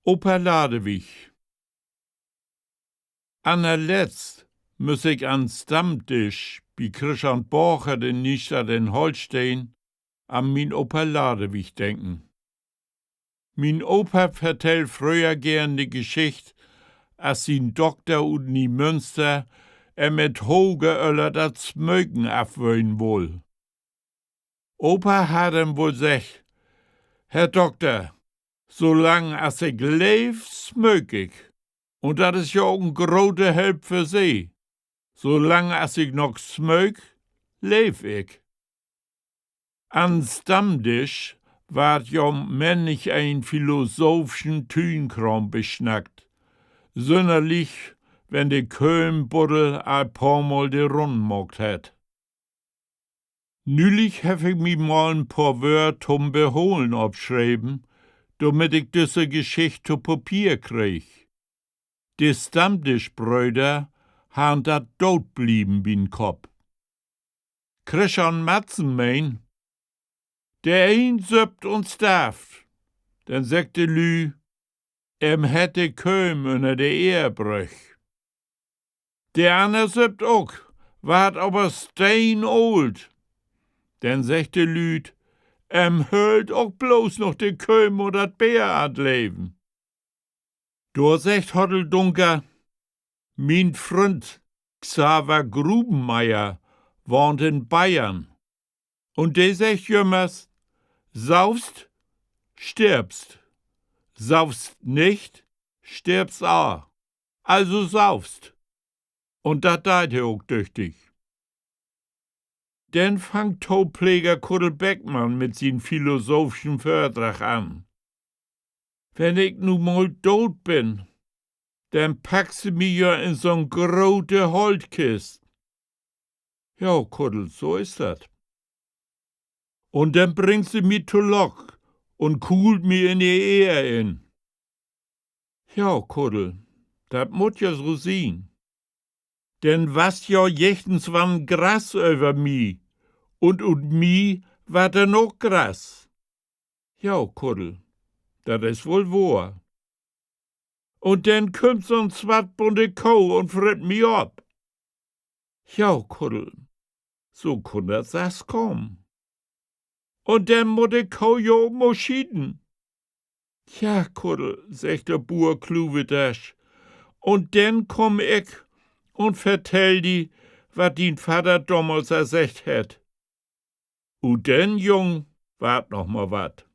Opa Ladewig. Anerletzt muss ich an Stammtisch bei Christian Borcher den Nichter den Holstein an min Opa Ladewig denken. Min Opa vertellt früher gern die Geschichte, als sin Doktor und nie Münster mit hoge Öller dat Smöken abwöhnen wohl. Opa hat ihm wohl gesagt, Herr Doktor, solang als ich leef, smök ich. Und das ist ja auch ein großer Help für Sie. Solange als ich noch smök, leef ich. An Stammtisch ward ja männlich ein philosophischen Tünkram beschnackt. Sonderlich, wenn de Kölnbuddel ein paar Mal de Rund mogt hat. Nülich hab ich mi mal ein paar Wörter zum Beholen abschreiben, damit ich diese Geschichte zu Papier krieg. Die Stammtischbrüder han dat dod blieben bin Kopf. Christian Matzen mein, der ein söpt und starft, dann sagt de Lü, hätte Köm unter de Ehrbrüch. Der ander söpt auch, wart aber steinold. Dann sagt de Lüd, hört auch bloß noch de Köm und dat Bär adleben. Da sagt Hotteldunker, mein Freund Xaver Grubenmeier wohnt in Bayern. Und der sagt jümmers, saufst, stirbst. Saufst nicht, stirbst auch. Also saufst. Und dat deit er auch tüchtig. Dann fangt Topfleger Kuddel Beckmann mit sin philosophischen Vortrag an. Wenn ich nu mal tot bin, dann pack sie mir ja in so'n grote Holtkist. Ja, Kuddel, so ist dat. Und dann bringt sie mir zu Lock und kuhlt mir in die Ehe in. Ja, Kuddel, dat mut ja so sein. Denn was ja jechtens wann Gras über mi und mi war da noch Gras. Ja, Kuddel, dat is wohl wahr. Und dann kommt so'n zwartbunte Kau und fritt mi ab. Ja, Kuddel, so kun das kommen. Und dann muss die Kau ja auch mal schieden. Ja, Kuddel, sagt der Buhr Kluwedasch. Und dann komm ich und vertell die, wat din Vater damals erzählt hat. Und dann, Jung, wart noch mal wat.